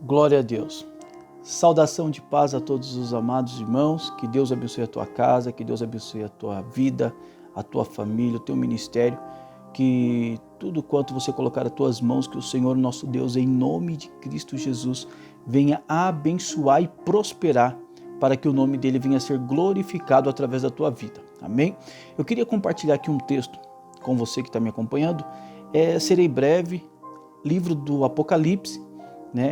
Glória a Deus. Saudação de paz a todos os amados irmãos, que Deus abençoe a tua casa, que Deus abençoe a tua vida, a tua família, o teu ministério, que tudo quanto você colocar as tuas mãos, que o Senhor nosso Deus, em nome de Cristo Jesus, venha abençoar e prosperar, para que o nome dele venha a ser glorificado através da tua vida. Amém? Eu queria compartilhar aqui um texto com você que está me acompanhando. Serei breve, livro do Apocalipse,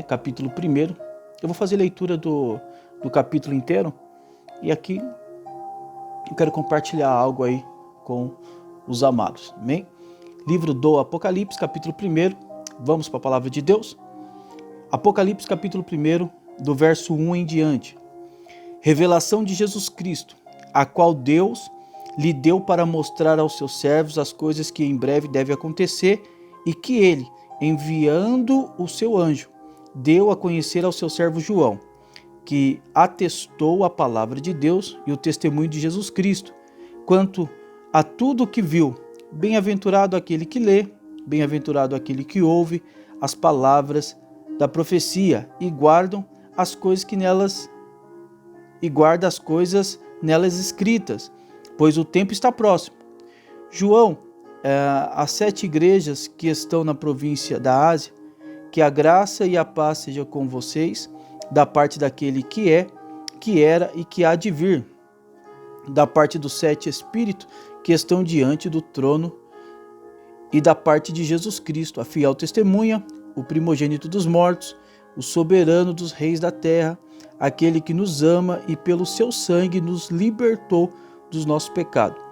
capítulo 1. Eu vou fazer leitura do capítulo inteiro e aqui eu quero compartilhar algo aí com os amados. Amém? Livro do Apocalipse, capítulo 1. Vamos para a palavra de Deus. Apocalipse, capítulo 1, do verso 1 em diante. Revelação de Jesus Cristo, a qual Deus lhe deu para mostrar aos seus servos as coisas que em breve devem acontecer e que ele, enviando o seu anjo, deu a conhecer ao seu servo João, que atestou a palavra de Deus e o testemunho de Jesus Cristo, quanto a tudo o que viu. Bem-aventurado aquele que lê, bem-aventurado aquele que ouve as palavras da profecia e guarda as coisas nelas escritas, pois o tempo está próximo. João, as 7 igrejas que estão na província da Ásia, que a graça e a paz seja com vocês, da parte daquele que é, que era e que há de vir, da parte dos 7 Espíritos que estão diante do trono e da parte de Jesus Cristo, a fiel testemunha, o primogênito dos mortos, o soberano dos reis da terra, aquele que nos ama e pelo seu sangue nos libertou dos nossos pecados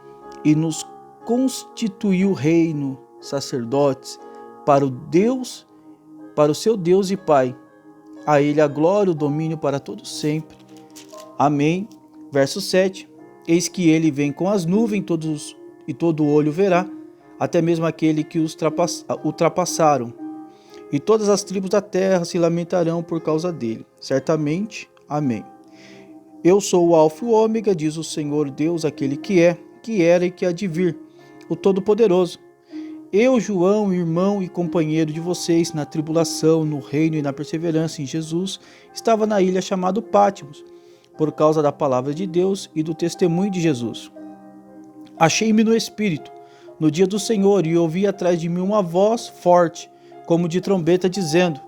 e nos constituiu reino, sacerdotes, para o seu Deus e Pai. A ele a glória, o domínio para todos sempre. Amém. Verso 7. Eis que ele vem com as nuvens, e todo olho verá, até mesmo aquele que os ultrapassaram. E todas as tribos da terra se lamentarão por causa dele. Certamente. Amém. Eu sou o Alfa e o Ômega, diz o Senhor Deus, aquele que é, que era e que há de vir, o Todo-Poderoso. Eu, João, irmão e companheiro de vocês na tribulação, no reino e na perseverança em Jesus, estava na ilha chamada Pátimos, por causa da palavra de Deus e do testemunho de Jesus. Achei-me no Espírito, no dia do Senhor, e ouvi atrás de mim uma voz forte, como de trombeta, dizendo: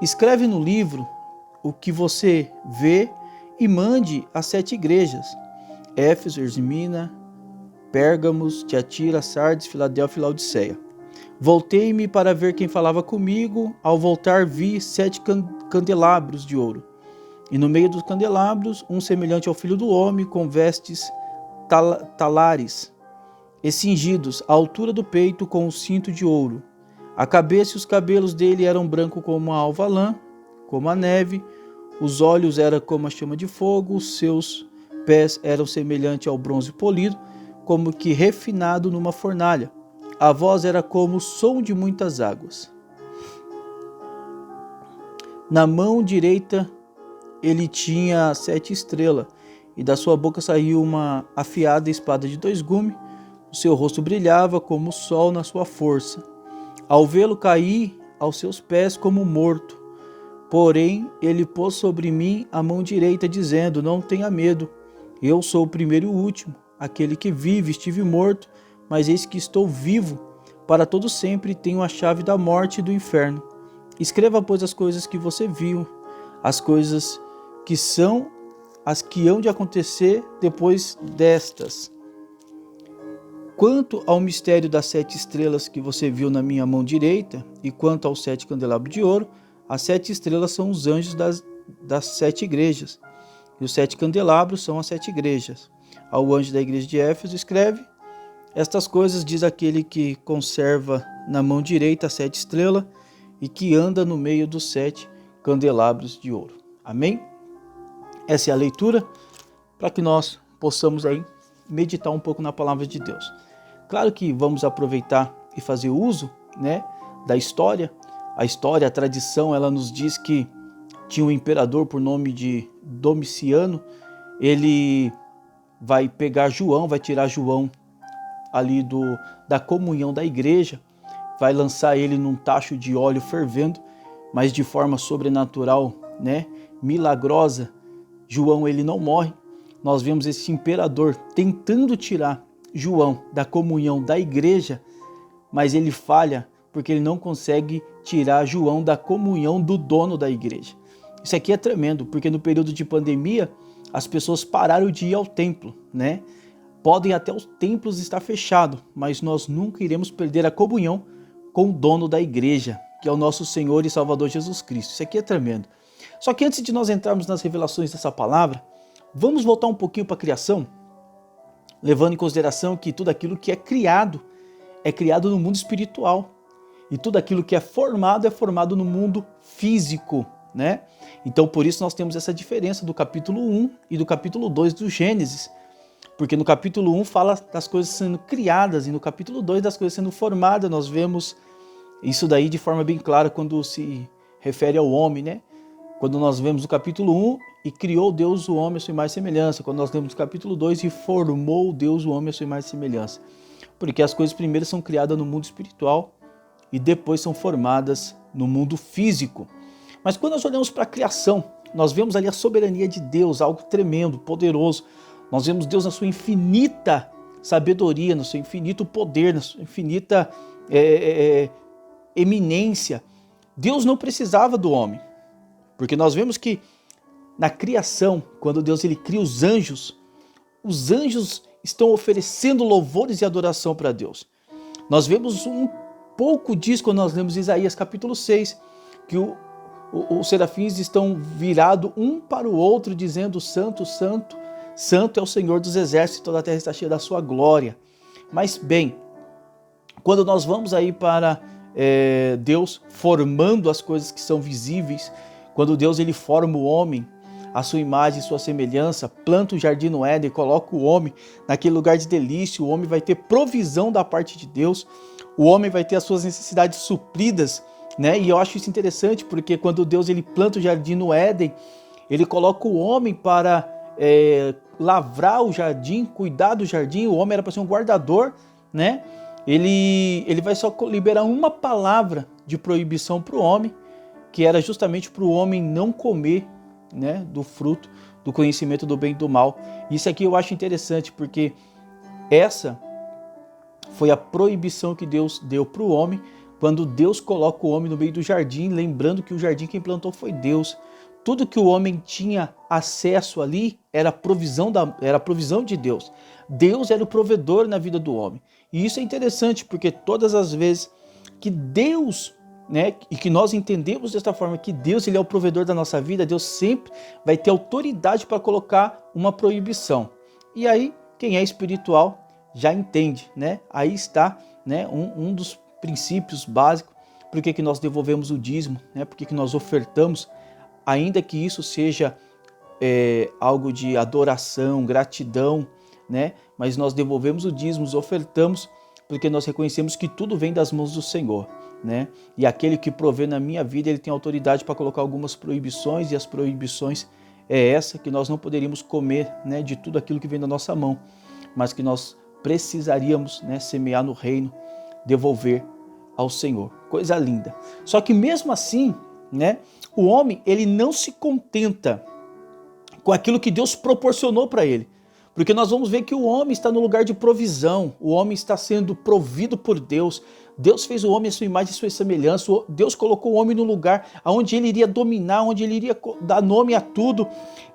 escreve no livro o que você vê e mande às 7 igrejas: Éfeso, Esmirna, Pérgamos, Tiatira, Sardes, Filadélfia e Laodiceia. Voltei-me para ver quem falava comigo. Ao voltar vi 7 candelabros de ouro, e no meio dos candelabros um semelhante ao Filho do Homem, com vestes talares e cingidos à altura do peito com um cinto de ouro. A cabeça e os cabelos dele eram brancos como a alva lã, como a neve. Os olhos eram como a chama de fogo. Os seus pés eram semelhantes ao bronze polido, como que refinado numa fornalha. A voz era como o som de muitas águas. Na mão direita ele tinha 7 estrelas, e da sua boca saiu uma afiada espada de 2 gumes. O seu rosto brilhava como o sol na sua força. Ao vê-lo, caí aos seus pés como morto. Porém, ele pôs sobre mim a mão direita, dizendo: não tenha medo, eu sou o primeiro e o último, aquele que vive. Estive morto, mas eis que estou vivo para todo sempre, e tenho a chave da morte e do inferno. Escreva, pois, as coisas que você viu, as coisas que são as que hão de acontecer depois destas. Quanto ao mistério das 7 estrelas que você viu na minha mão direita, e quanto aos 7 candelabros de ouro, as 7 estrelas são os anjos das 7 igrejas, e os 7 candelabros são as 7 igrejas. Ao anjo da igreja de Éfeso escreve: estas coisas diz aquele que conserva na mão direita as 7 estrelas e que anda no meio dos 7 candelabros de ouro. Amém? Essa é a leitura para que nós possamos aí meditar um pouco na palavra de Deus. Claro que vamos aproveitar e fazer uso, da história. A história, a tradição, ela nos diz que tinha um imperador por nome de Domiciano. Ele vai pegar João, vai tirar João ali da comunhão da igreja, vai lançar ele num tacho de óleo fervendo, mas de forma sobrenatural, né, milagrosa, João ele não morre. Nós vemos esse imperador tentando tirar João da comunhão da igreja, mas ele falha porque ele não consegue tirar João da comunhão do dono da igreja. Isso aqui é tremendo, porque no período de pandemia as pessoas pararam de ir ao templo, né? Podem até os templos estar fechados, mas nós nunca iremos perder a comunhão com o dono da igreja, que é o nosso Senhor e Salvador Jesus Cristo. Isso aqui é tremendo. Só que antes de nós entrarmos nas revelações dessa palavra, vamos voltar um pouquinho para a criação, levando em consideração que tudo aquilo que é criado no mundo espiritual. E tudo aquilo que é formado no mundo físico, né? Então, por isso nós temos essa diferença do capítulo 1 e do capítulo 2 do Gênesis. Porque no capítulo 1 fala das coisas sendo criadas e no capítulo 2 das coisas sendo formadas. Nós vemos isso daí de forma bem clara quando se refere ao homem, né? Quando nós vemos no capítulo 1, e criou Deus o homem à sua imagem e semelhança. Quando nós lemos no capítulo 2, e formou Deus o homem à sua imagem e semelhança. Porque as coisas primeiro são criadas no mundo espiritual e depois são formadas no mundo físico. Mas quando nós olhamos para a criação, nós vemos ali a soberania de Deus, algo tremendo, poderoso. Nós vemos Deus na sua infinita sabedoria, no seu infinito poder, na sua infinita eminência. Deus não precisava do homem, porque nós vemos que na criação, quando Deus ele cria os anjos estão oferecendo louvores e adoração para Deus. Nós vemos um pouco disso quando nós lemos Isaías capítulo 6, que os serafins estão virados um para o outro, dizendo: Santo, Santo, Santo é o Senhor dos exércitos, toda a terra está cheia da sua glória. Mas bem, quando nós vamos aí para Deus formando as coisas que são visíveis, quando Deus ele forma o homem, a sua imagem e sua semelhança, planta o jardim no Éden, coloca o homem naquele lugar de delícia, o homem vai ter provisão da parte de Deus, o homem vai ter as suas necessidades supridas, né? E eu acho isso interessante, porque quando Deus ele planta o jardim no Éden, ele coloca o homem para lavrar o jardim, cuidar do jardim. O homem era para ser um guardador, né? Ele vai só liberar uma palavra de proibição para o homem, que era justamente para o homem não comer, né, do fruto do conhecimento do bem e do mal. Isso aqui eu acho interessante, porque essa foi a proibição que Deus deu para o homem, quando Deus coloca o homem no meio do jardim, lembrando que o jardim quem plantou foi Deus. Tudo que o homem tinha acesso ali era provisão de Deus. Deus era o provedor na vida do homem. E isso é interessante, porque todas as vezes que Deus, né, e que nós entendemos desta forma que Deus ele é o provedor da nossa vida, Deus sempre vai ter autoridade para colocar uma proibição. E aí, quem é espiritual já entende, né? Aí está, né, um dos princípios básicos. Por que nós devolvemos o dízimo, né? Por que nós ofertamos, ainda que isso seja algo de adoração, gratidão, né? Mas nós devolvemos o dízimo, ofertamos, porque nós reconhecemos que tudo vem das mãos do Senhor, né? E aquele que provê na minha vida, ele tem autoridade para colocar algumas proibições, e as proibições é essa, que nós não poderíamos comer, né, de tudo aquilo que vem da nossa mão, mas que nós precisaríamos, né, semear no reino, devolver ao Senhor. Coisa linda. Só que mesmo assim, né, o homem ele não se contenta com aquilo que Deus proporcionou para ele. Porque nós vamos ver que o homem está no lugar de provisão, o homem está sendo provido por Deus. Deus fez o homem à sua imagem e sua semelhança. Deus colocou o homem no lugar onde ele iria dominar, onde ele iria dar nome a tudo.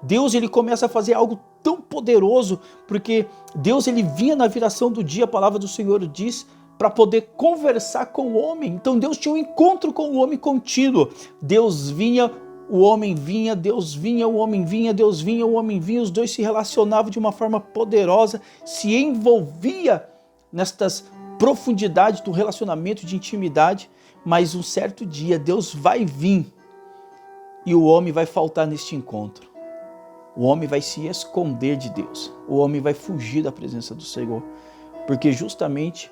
Deus ele começa a fazer algo tão poderoso, porque Deus ele vinha na viração do dia, a palavra do Senhor diz, para poder conversar com o homem. Então Deus tinha um encontro com o homem contínuo. Deus vinha, o homem vinha, Deus vinha, o homem vinha, Deus vinha, o homem vinha, os dois se relacionavam de uma forma poderosa, se envolvia nestas profundidades do relacionamento de intimidade, mas um certo dia Deus vai vir e o homem vai faltar neste encontro. O homem vai se esconder de Deus, o homem vai fugir da presença do Senhor, porque justamente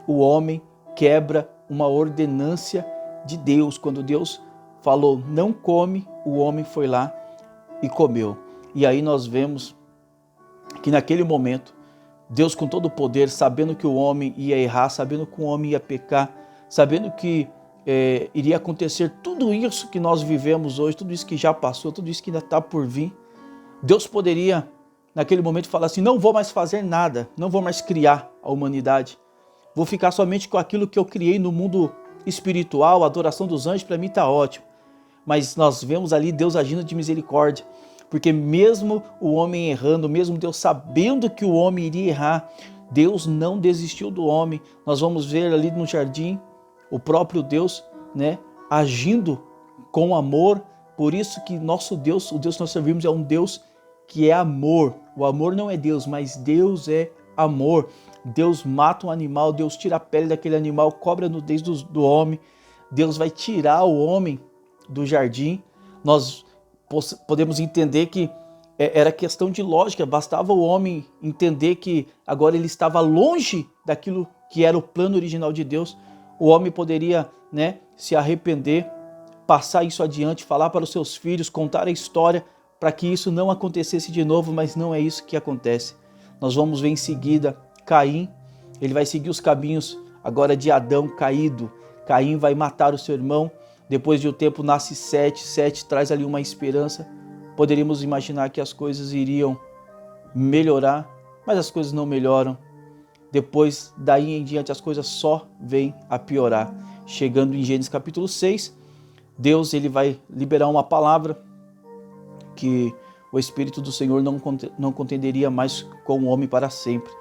o homem quebra uma ordenância de Deus. Quando Deus falou, não come, o homem foi lá e comeu. E aí nós vemos que naquele momento, Deus com todo o poder, sabendo que o homem ia errar, sabendo que o homem ia pecar, sabendo que iria acontecer tudo isso que nós vivemos hoje, tudo isso que já passou, tudo isso que ainda está por vir. Deus poderia, naquele momento, falar assim: não vou mais fazer nada, não vou mais criar a humanidade, vou ficar somente com aquilo que eu criei no mundo espiritual, a adoração dos anjos, para mim está ótimo. Mas nós vemos ali Deus agindo de misericórdia, porque mesmo o homem errando, mesmo Deus sabendo que o homem iria errar, Deus não desistiu do homem. Nós vamos ver ali no jardim o próprio Deus, né, agindo com amor. Por isso que nosso Deus, o Deus que nós servimos, é um Deus que é amor. O amor não é Deus, mas Deus é amor. Deus mata um animal, Deus tira a pele daquele animal, cobre a nudez do homem. Deus vai tirar o homem do jardim. Nós podemos entender que era questão de lógica, bastava o homem entender que agora ele estava longe daquilo que era o plano original de Deus. O homem poderia, né, se arrepender, passar isso adiante, falar para os seus filhos, contar a história para que isso não acontecesse de novo, mas não é isso que acontece. Nós vamos ver em seguida Caim, ele vai seguir os caminhos agora de Adão caído. Caim vai matar o seu irmão, depois de um tempo nasce Sete traz ali uma esperança. Poderíamos imaginar que as coisas iriam melhorar, mas as coisas não melhoram. Depois, daí em diante, as coisas só vêm a piorar. Chegando em Gênesis capítulo 6, Deus ele vai liberar uma palavra que o Espírito do Senhor não contenderia mais com o homem para sempre.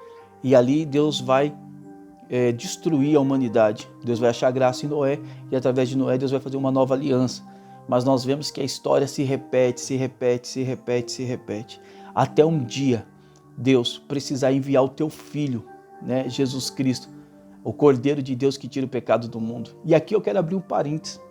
E ali Deus vai destruir a humanidade. Deus vai achar graça em Noé, e através de Noé Deus vai fazer uma nova aliança. Mas nós vemos que a história se repete, até um dia Deus precisar enviar o teu Filho, né, Jesus Cristo, o Cordeiro de Deus que tira o pecado do mundo. E aqui eu quero abrir um parênteses.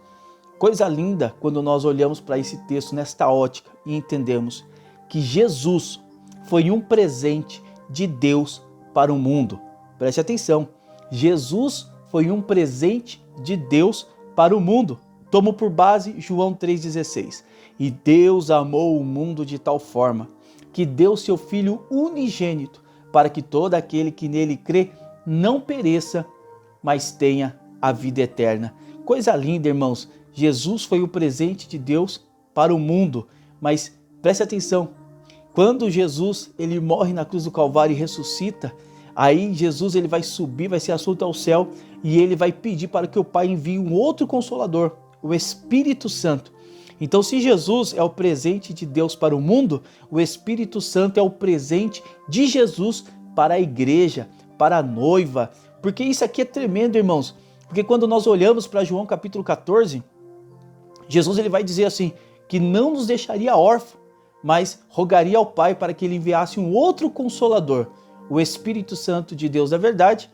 Coisa linda quando nós olhamos para esse texto nesta ótica e entendemos que Jesus foi um presente de Deus para o mundo. Preste atenção, Jesus foi um presente de Deus para o mundo. Tomo por base João 3,16. E Deus amou o mundo de tal forma que deu seu Filho unigênito, para que todo aquele que nele crê não pereça, mas tenha a vida eterna. Coisa linda, irmãos. Jesus foi o presente de Deus para o mundo. Mas preste atenção, quando Jesus ele morre na cruz do Calvário e ressuscita, aí Jesus ele vai subir, vai ser assunto ao céu, e ele vai pedir para que o Pai envie um outro Consolador, o Espírito Santo. Então, se Jesus é o presente de Deus para o mundo, o Espírito Santo é o presente de Jesus para a igreja, para a noiva. Porque isso aqui é tremendo, irmãos. Porque quando nós olhamos para João capítulo 14, Jesus ele vai dizer assim, que não nos deixaria órfãos, mas rogaria ao Pai para que ele enviasse um outro Consolador, o Espírito Santo de Deus da verdade,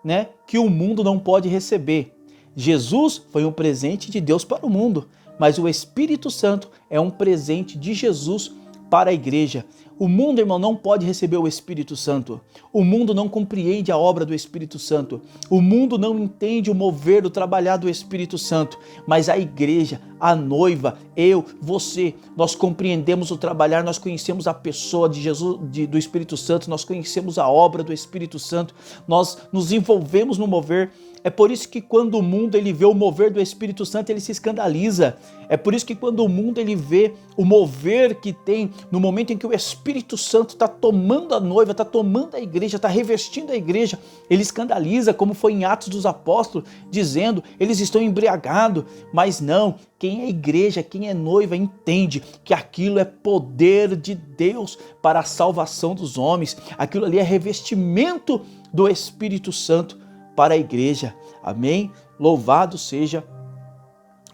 né, que o mundo não pode receber. Jesus foi um presente de Deus para o mundo, mas o Espírito Santo é um presente de Jesus para a igreja. O mundo, irmão, não pode receber o Espírito Santo. O mundo não compreende a obra do Espírito Santo. O mundo não entende o mover, o trabalhar do Espírito Santo. Mas a igreja, a noiva, eu, você, nós compreendemos o trabalhar, nós conhecemos a pessoa de Jesus, do Espírito Santo, nós conhecemos a obra do Espírito Santo, nós nos envolvemos no mover. É por isso que quando o mundo ele vê o mover do Espírito Santo, ele se escandaliza. É por isso que quando o mundo ele vê o mover que tem no momento em que o Espírito Santo está tomando a noiva, está tomando a igreja, está revestindo a igreja, ele escandaliza, como foi em Atos dos Apóstolos, dizendo, eles estão embriagados. Mas não, quem é igreja, quem é noiva, entende que aquilo é poder de Deus para a salvação dos homens. Aquilo ali é revestimento do Espírito Santo para a igreja. Amém? Louvado seja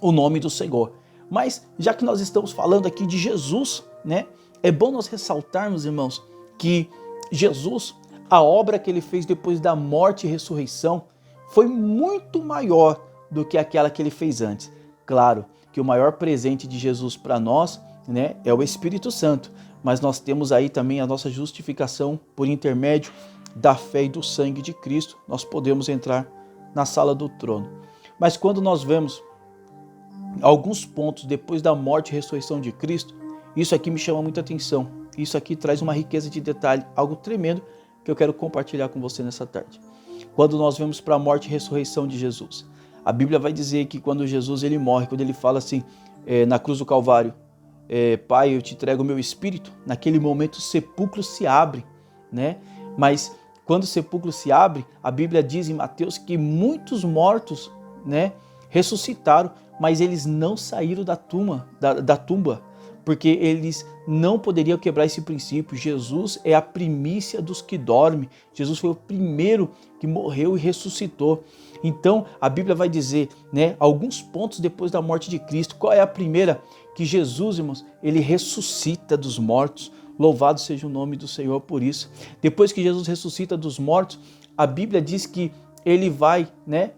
o nome do Senhor. Mas já que nós estamos falando aqui de Jesus, né? É bom nós ressaltarmos, irmãos, que Jesus, a obra que ele fez depois da morte e ressurreição, foi muito maior do que aquela que ele fez antes. Claro que o maior presente de Jesus para nós, né, é o Espírito Santo, mas nós temos aí também a nossa justificação por intermédio da fé e do sangue de Cristo. Nós podemos entrar na sala do trono. Mas quando nós vemos alguns pontos depois da morte e ressurreição de Cristo, isso aqui me chama muita atenção. Isso aqui traz uma riqueza de detalhe, algo tremendo que eu quero compartilhar com você nessa tarde. Quando nós vemos para a morte e ressurreição de Jesus, A Bíblia vai dizer que quando Jesus ele morre, quando ele fala assim, na cruz do Calvário, Pai, eu te entrego o meu espírito, naquele momento o sepulcro se abre, né? Mas quando o sepulcro se abre, a Bíblia diz em Mateus que muitos mortos, né, ressuscitaram, mas eles não saíram da tumba, porque eles não poderiam quebrar esse princípio. Jesus é a primícia dos que dormem. Jesus foi o primeiro que morreu e ressuscitou. Então, a Bíblia vai dizer, né, alguns pontos depois da morte de Cristo. Qual é a primeira? Que Jesus, irmãos, ele ressuscita dos mortos. Louvado seja o nome do Senhor por isso. Depois que Jesus ressuscita dos mortos, a Bíblia diz que ele vai, né,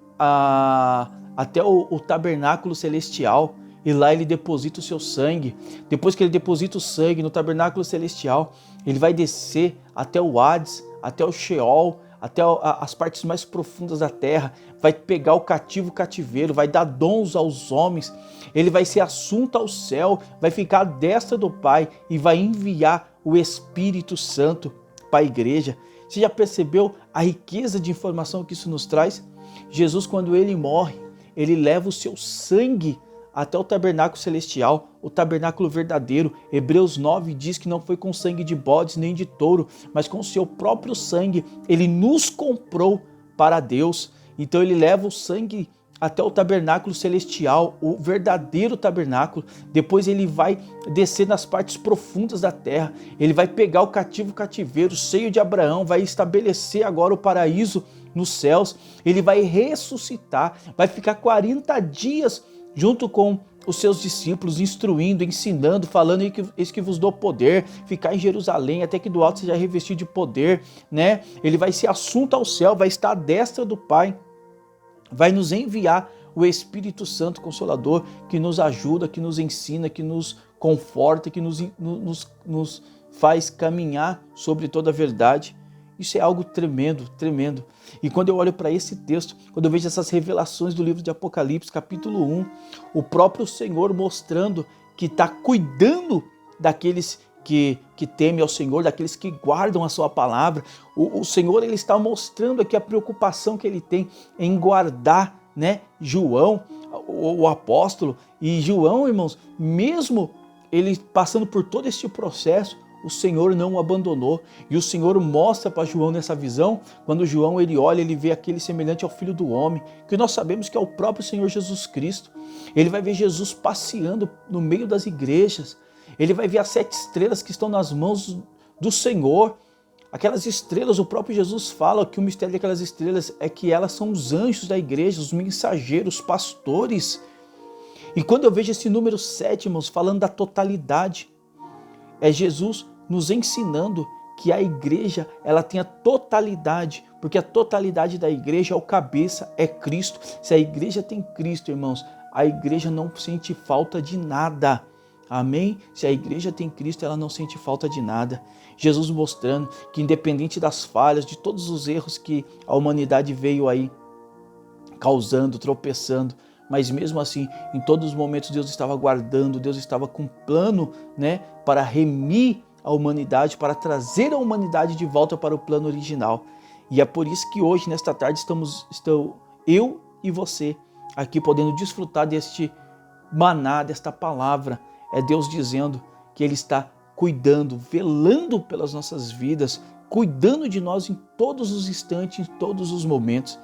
até o tabernáculo celestial, e lá ele deposita o seu sangue. Depois que ele deposita o sangue no tabernáculo celestial, ele vai descer até o Hades, até o Sheol, até as partes mais profundas da terra, vai pegar o cativeiro, vai dar dons aos homens, ele vai ser assunto ao céu, vai ficar à destra do Pai e vai enviar o Espírito Santo para a igreja. Você já percebeu a riqueza de informação que isso nos traz? Jesus, quando ele morre, ele leva o seu sangue até o tabernáculo celestial, o tabernáculo verdadeiro. Hebreus 9 diz que não foi com sangue de bodes nem de touro, mas com o seu próprio sangue. Ele nos comprou para Deus. Então ele leva o sangue até o tabernáculo celestial, o verdadeiro tabernáculo. Depois ele vai descer nas partes profundas da terra. Ele vai pegar o cativeiro, seio de Abraão, vai estabelecer agora o paraíso nos céus. Ele vai ressuscitar, vai ficar 40 dias junto com os seus discípulos, instruindo, ensinando, falando: eis que vos dou poder, ficar em Jerusalém, até que do alto seja revestido de poder, né? Ele vai ser assunto ao céu, vai estar à destra do Pai, vai nos enviar o Espírito Santo Consolador, que nos ajuda, que nos ensina, que nos conforta, que nos faz caminhar sobre toda a verdade. Isso é algo tremendo, tremendo. E quando eu olho para esse texto, quando eu vejo essas revelações do livro de Apocalipse, capítulo 1, o próprio Senhor mostrando que está cuidando daqueles que temem ao Senhor, daqueles que guardam a sua palavra. O Senhor, ele está mostrando aqui a preocupação que ele tem em guardar, né, João, o apóstolo. E João, irmãos, mesmo ele passando por todo este processo, o Senhor não o abandonou. E o Senhor mostra para João nessa visão, quando João ele olha, ele vê aquele semelhante ao Filho do Homem, que nós sabemos que é o próprio Senhor Jesus Cristo. Ele vai ver Jesus passeando no meio das igrejas. Ele vai ver as 7 estrelas que estão nas mãos do Senhor. Aquelas estrelas, o próprio Jesus fala que o mistério daquelas estrelas é que elas são os anjos da igreja, os mensageiros, os pastores. E quando eu vejo esse número 7, irmãos, falando da totalidade, é Jesus nos ensinando que a igreja, ela tem a totalidade, porque a totalidade da igreja é o cabeça, é Cristo. Se a igreja tem Cristo, irmãos, a igreja não sente falta de nada. Amém? Se a igreja tem Cristo, ela não sente falta de nada. Jesus mostrando que independente das falhas, de todos os erros que a humanidade veio aí causando, tropeçando, mas mesmo assim, em todos os momentos Deus estava guardando, Deus estava com um plano, né, para remir a humanidade, para trazer a humanidade de volta para o plano original. E é por isso que hoje, nesta tarde, estou eu e você aqui podendo desfrutar deste maná, desta palavra. É Deus dizendo que Ele está cuidando, velando pelas nossas vidas, cuidando de nós em todos os instantes, em todos os momentos.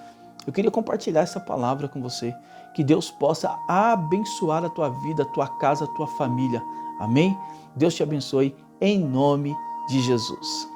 Eu queria compartilhar essa palavra com você, que Deus possa abençoar a tua vida, a tua casa, a tua família. Amém? Deus te abençoe em nome de Jesus.